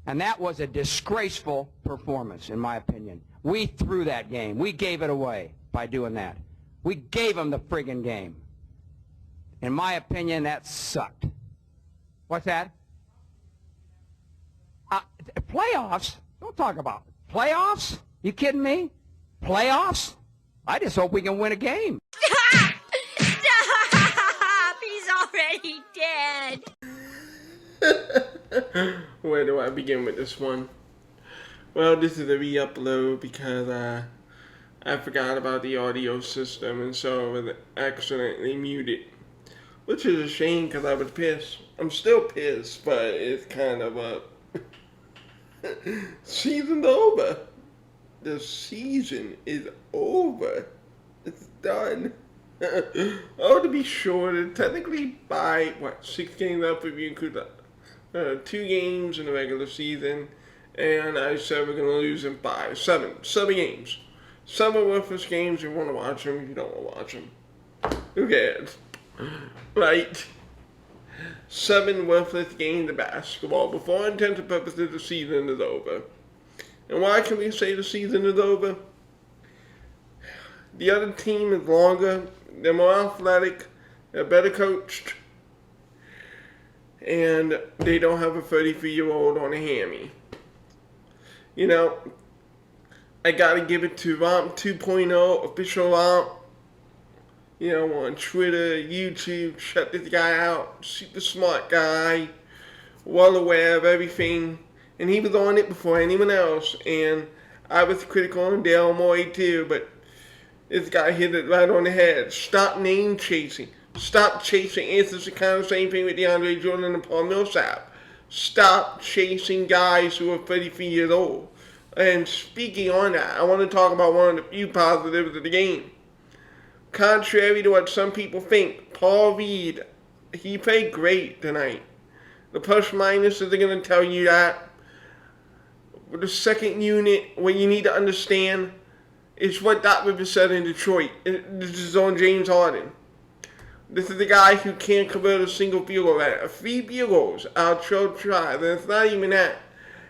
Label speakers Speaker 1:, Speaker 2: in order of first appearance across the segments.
Speaker 1: And that was a disgraceful performance, in my opinion. We threw that game. We gave it away by doing that. We gave them the friggin' game. In my opinion, that sucked. What's that? Playoffs? Don't talk about it. Playoffs? You kidding me? Playoffs? I just hope we can win a game.
Speaker 2: Stop! Stop! He's already dead.
Speaker 3: Where do I begin with this one? Well, this is a re-upload because I forgot about the audio system, and so I was accidentally muted. Which is a shame because I was pissed. I'm still pissed, but it's kind of a... Season's over. The season is over. It's done. Oh, to be sure, technically by, 6 games up if you include 2 games in the regular season. And I said we're going to lose in 5. 7 games. 7 worthless games. You want to watch them, you don't want to watch them. Who cares? Right? 7 worthless games of basketball. Before all intents and purposes, the season is over. And why can we say the season is over? The other team is longer, they're more athletic, they're better coached, and they don't have a 33-year-old on a hammy. You know, I gotta give it to Romp 2.0, official Romp. You know, on Twitter, YouTube, shut this guy out, super smart guy, well aware of everything, and he was on it before anyone else, and I was critical on Dale Moy too, but this guy hit it right on the head. Stop name chasing. Stop chasing. It's the kind of same thing with DeAndre Jordan and Paul Millsap. Stop chasing guys who are 33 years old. And speaking on that, I want to talk about one of the few positives of the game. Contrary to what some people think, Paul Reed, he played great tonight. The plus minus is going to tell you that. The second unit, what you need to understand is what Doc Rivers said in Detroit. This is on James Harden. This is the guy who can't convert a single field goal at it. 3 field goals out of 12 tries, and it's not even that.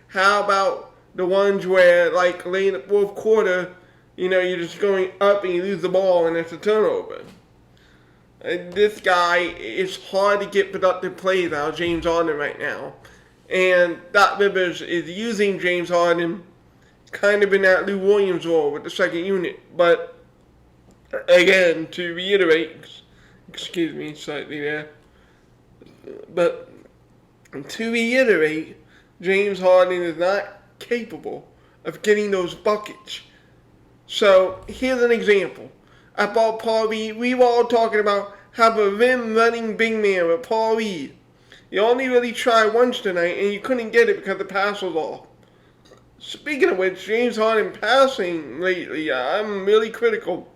Speaker 3: How about the ones where, like, late in the fourth quarter, you know, you're just going up and you lose the ball and it's a turnover. And this guy, it's hard to get productive plays out of James Harden right now. And Doc Rivers is using James Harden kind of in that Lou Williams role with the second unit. But, again, to reiterate, excuse me slightly there, but to reiterate, James Harden is not capable of getting those buckets. So, here's an example. I thought Paul Reed, we were all talking about how a rim-running big man with Paul Reed. You only really tried once tonight, and you couldn't get it because the pass was off. Speaking of which, James Harden passing lately, I'm really critical.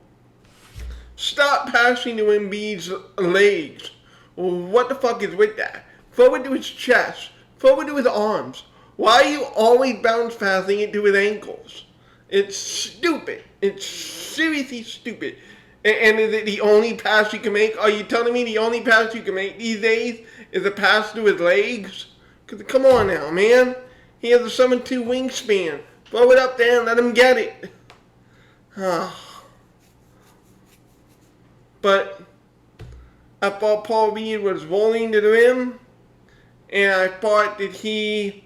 Speaker 3: Stop passing to Embiid's legs. What the fuck is with that? Throw it to his chest. Throw it to his arms. Why are you always bounce passing it to his ankles? It's stupid. It's seriously stupid. And is it the only pass you can make? Are you telling me the only pass you can make these days is a pass to his legs? Because come on now, man. He has a 7'2" wingspan. Throw it up there and let him get it. But I thought Paul Reed was rolling to the rim. And I thought that he,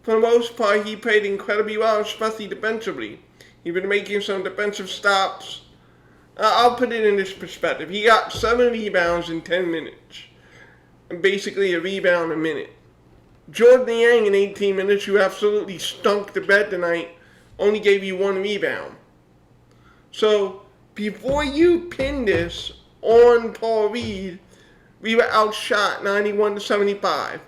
Speaker 3: for the most part, he played incredibly well, especially defensively. He's been making some defensive stops. I'll put it in this perspective. He got 7 rebounds in 10 minutes. And basically a rebound a minute. Jordan Yang in 18 minutes, who absolutely stunk to bed tonight, only gave you 1 rebound. So, before you pin this on Paul Reed, we were outshot 91-75.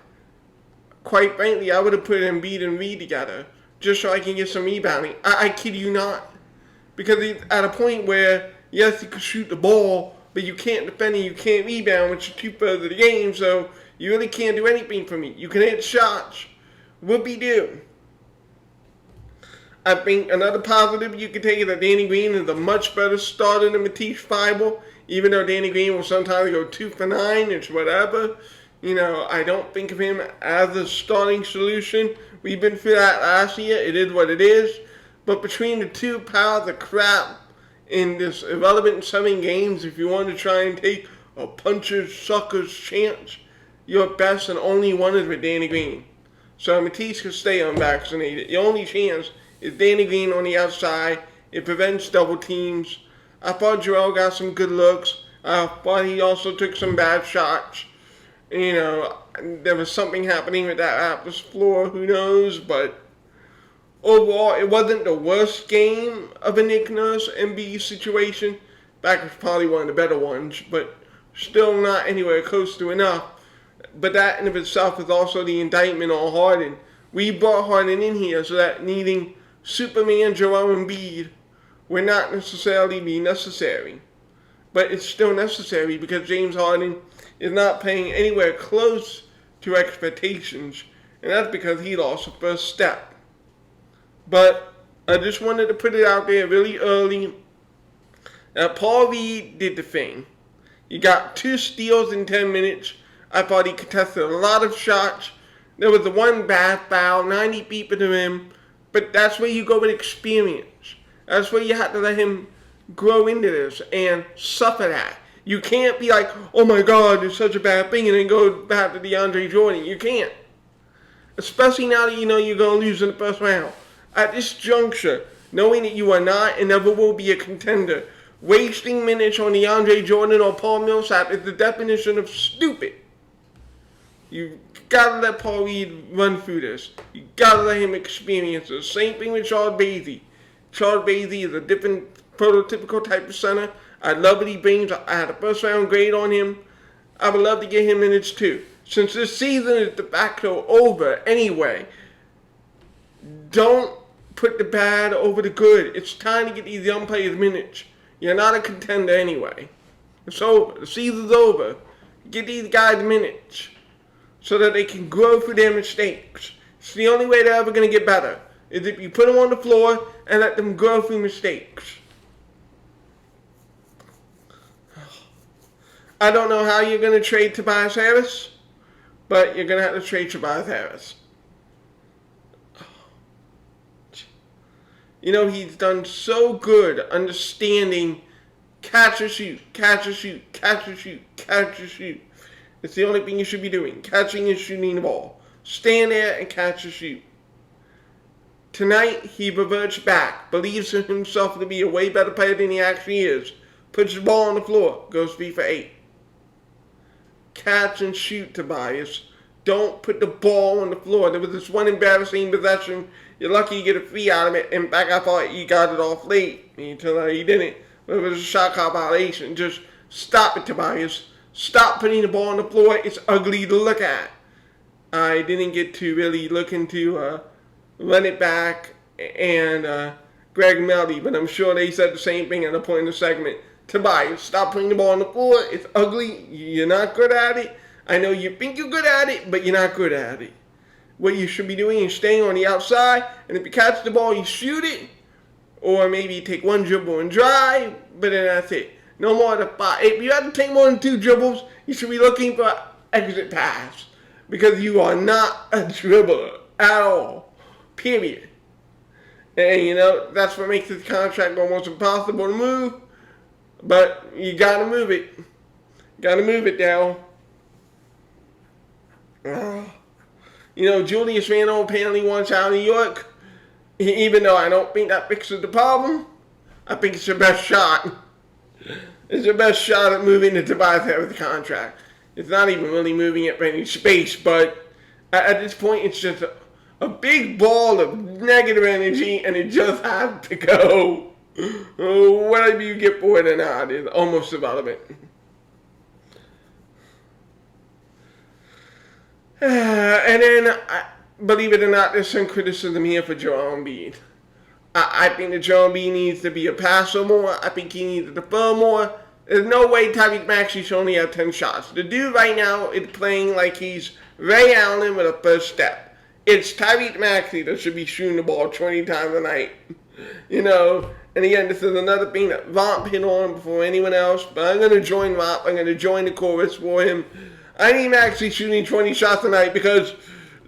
Speaker 3: Quite frankly, I would have put Embiid and Reed together just so I can get some rebounding. I kid you not. Because he's at a point where, yes, you can shoot the ball, but you can't defend and you can't rebound, which is 2/3 of the game, so you really can't do anything for me. You can hit shots. Whoopie-doo. I think another positive you can take is that Danny Green is a much better starter than Matisse Thybulle, even though Danny Green will sometimes go 2 for 9, it's whatever. I don't think of him as a starting solution. We've been through that last year. It is what it is. But between the two piles of crap in this irrelevant 7 games, if you want to try and take a puncher's sucker's chance, your best and only one is with Danny Green. So Matisse can stay unvaccinated. The only chance is Danny Green on the outside. It prevents double teams. I thought Joel got some good looks. I thought he also took some bad shots. There was something happening with that Raptors floor, who knows, but overall, it wasn't the worst game of a Nick Nurse Embiid situation. Back was probably one of the better ones, but still not anywhere close to enough. But that in of itself is also the indictment on Harden. We brought Harden in here so that needing Superman Joel Embiid would not necessarily be necessary. But it's still necessary because James Harden is not playing anywhere close to expectations, and that's because he lost the first step. But I just wanted to put it out there really early that Paul Reed did the thing. He got 2 steals in 10 minutes. I thought he contested a lot of shots. There was the one bad foul, 90 feet from the rim, but that's where you go with experience. That's where you have to let him grow into this and suffer that. You can't be like, oh my God, it's such a bad thing, and then go back to DeAndre Jordan. You can't. Especially now that you know you're going to lose in the first round. At this juncture, knowing that you are not and never will be a contender, wasting minutes on DeAndre Jordan or Paul Millsap is the definition of stupid. You gotta let Paul Reed run through this. You gotta let him experience this. Same thing with Charles Bassey. Charles Bassey is a different prototypical type of center. I love what he brings. I had a first round grade on him. I would love to get him minutes too. Since this season is de facto over anyway, don't put the bad over the good. It's time to get these young players minutes. You're not a contender anyway. It's over. The season's over. Get these guys minutes so that they can grow through their mistakes. It's the only way they're ever going to get better, is if you put them on the floor and let them grow through mistakes. I don't know how you're going to trade Tobias Harris, but you're going to have to trade Tobias Harris. He's done so good understanding catch and shoot, catch and shoot, catch and shoot, catch and shoot. It's the only thing you should be doing, catching and shooting the ball. Stand there and catch and shoot. Tonight, he reverts back, believes in himself to be a way better player than he actually is, puts the ball on the floor, goes 3 for 8. Catch and shoot, Tobias. Don't put the ball on the floor. There was this one embarrassing possession. You're lucky you get a free out of it. In fact, I thought he got it off late until he didn't. But it was a shot clock violation. Just stop it, Tobias. Stop putting the ball on the floor. It's ugly to look at. I didn't get to really look into run it back and Greg Meldy, but I'm sure they said the same thing at the point in the segment. Tobias, stop putting the ball on the floor. It's ugly. You're not good at it. I know you think you're good at it, but you're not good at it. What you should be doing is staying on the outside, and if you catch the ball, you shoot it, or maybe you take 1 dribble and drive, but then that's it. No more than 5. If you have to take more than 2 dribbles, you should be looking for an exit pass, because you are not a dribbler at all, period. And, that's what makes this contract almost impossible to move, but you got to move it. Got to move it, Dal. Julius Randle apparently wants out of New York. Even though I don't think that fixes the problem, I think it's your best shot. It's your best shot at moving the Tobias Harris contract. It's not even really moving it for any space, but at this point, it's just a big ball of negative energy, and it just has to go. Whatever you get for it or not is almost irrelevant. And then, believe it or not, there's some criticism here for Joel Embiid. I think that Joel Embiid needs to be a passer more. I think he needs to defer more. There's no way Tyrese Maxey should only have 10 shots. The dude right now is playing like he's Ray Allen with a first step. It's Tyrese Maxey that should be shooting the ball 20 times a night. And again, this is another thing that Romp hit on before anyone else, but I'm going to join Romp. I'm going to join the chorus for him. I need him actually shooting 20 shots tonight because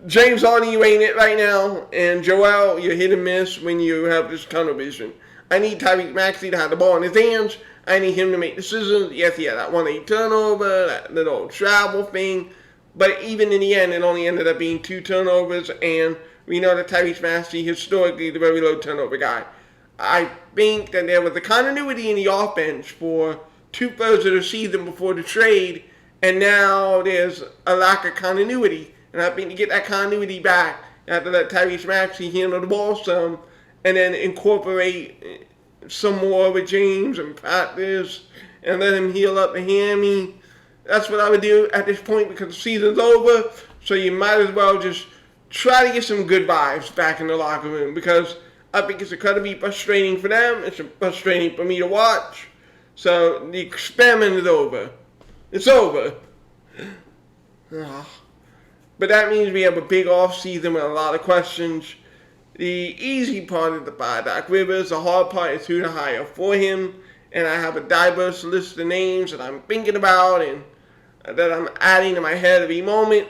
Speaker 3: James Harden, you ain't it right now, and Joel, you're hit and miss when you have this tunnel vision. I need Tyrese Maxey to have the ball in his hands. I need him to make decisions. Yes, he had that 1-8 turnover, that little travel thing, but even in the end, it only ended up being 2 turnovers, and we know that Tyrese Maxey, historically, the very low turnover guy. I think that there was a continuity in the offense for 2/3 of the season before the trade, and now there's a lack of continuity. And I think to get that continuity back, you have to let Tyrese Maxey handle the ball some, and then incorporate some more with James and practice, and let him heal up the hammy. That's what I would do at this point because the season's over, so you might as well just try to get some good vibes back in the locker room because I think it's incredibly frustrating for them. It's frustrating for me to watch. So the experiment is over. It's over. But that means we have a big off season with a lot of questions. The easy part is to fire Doc Rivers. The hard part is who to hire for him. And I have a diverse list of names that I'm thinking about and that I'm adding to my head every moment.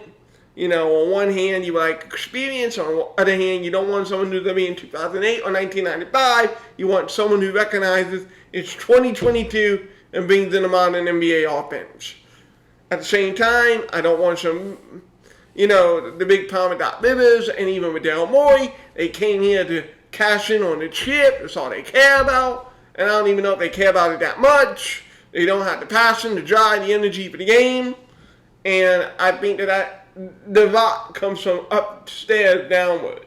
Speaker 3: You know, on one hand, you like experience. On the other hand, you don't want someone who's going to be in 2008 or 1995. You want someone who recognizes it's 2022 and brings in a modern NBA offense. At the same time, I don't want some, you know, the big problem with Doc Rivers and even with Daryl Morey. They came here to cash in on the chip. That's all they care about. And I don't even know if they care about it that much. They don't have the passion, the drive, the energy for the game. And I think that the rot comes from upstairs downward.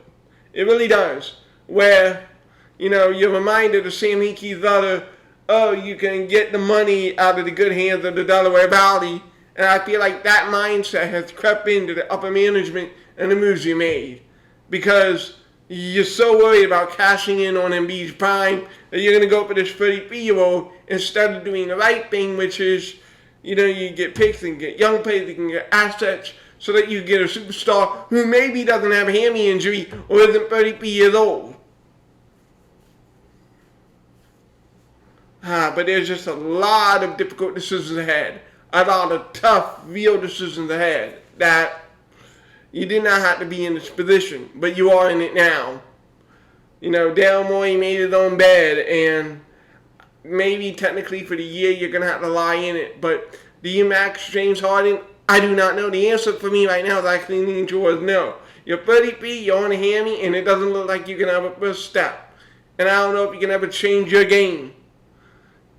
Speaker 3: It really does. Where, you know, you're reminded of Sam Hinkie's letter, oh, you can get the money out of the good hands of the Delaware Valley. And I feel like that mindset has crept into the upper management and the moves you made. Because you're so worried about cashing in on Embiid's prime that you're going to go for this 33-year-old instead of doing the right thing, which is, you know, you get picks and get young players, you can get assets so that you get a superstar who maybe doesn't have a hammy injury or isn't 33 years old. But there's just a lot of difficult decisions ahead. A lot of tough, real decisions ahead that you did not have to be in this position, but you are in it now. You know, Daryl Morey made his own bed, and maybe technically for the year you're going to have to lie in it, but do you max James Harden? I do not know. The answer for me right now is actually leaning towards no. You're 33, you're on a hammy, and it doesn't look like you can have a first step. And I don't know if you can ever change your game.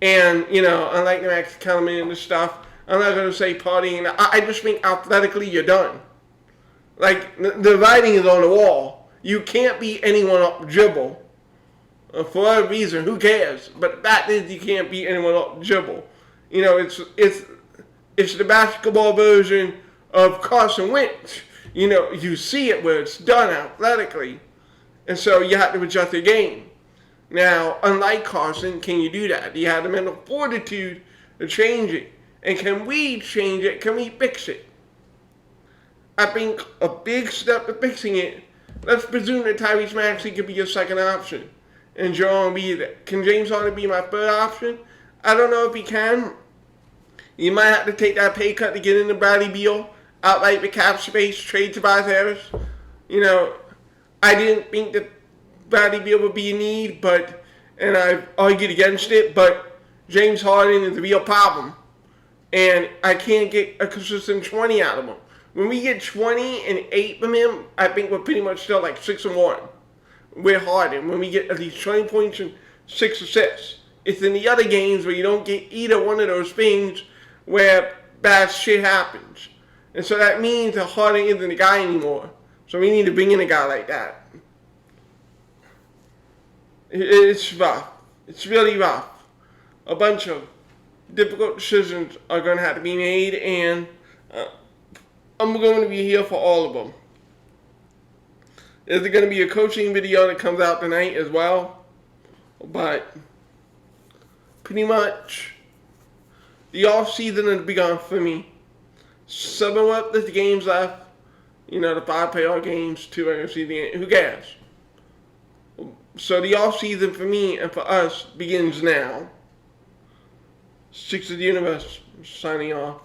Speaker 3: And, you know, unlike the Max Kellerman and the stuff, I'm not going to say partying. I just think athletically you're done. Like, the writing is on the wall. You can't beat anyone up dribble. For a reason, who cares? But the fact is you can't beat anyone up dribble. You know, it's the basketball version of Carson Wentz. You know, you see it where it's done athletically. And so you have to adjust your game. Now, unlike Carson, can you do that? Do you have the mental fortitude to change it? And can we change it? Can we fix it? I think a big step to fixing it, let's presume that Tyrese Maxey could be your second option. And Joel Embiid, can James Harden be my third option? I don't know if he can. You might have to take that pay cut to get into Bradley Beal, outright the cap space, trade Tobias Harris. You know, I didn't think that Bradley Beal would be a need, and I've argued against it, but James Harden is a real problem. And I can't get a consistent 20 out of him. When we get 20 and 8 from him, I think we're pretty much still like 6-1. We're Harden. When we get at least 20 points and 6 assists. It's in the other games where you don't get either one of those things where bad shit happens. And so that means that Harden isn't the guy anymore. So we need to bring in a guy like that. It's rough. It's really rough. A bunch of difficult decisions are going to have to be made, and I'm going to be here for all of them. There's going to be a coaching video that comes out tonight as well, but pretty much the off season has begun for me. 7 worthless games left. You know, the 5 playoff games, 2 regular season games. Who cares? So the off season for me and for us begins now. Six of the Universe signing off.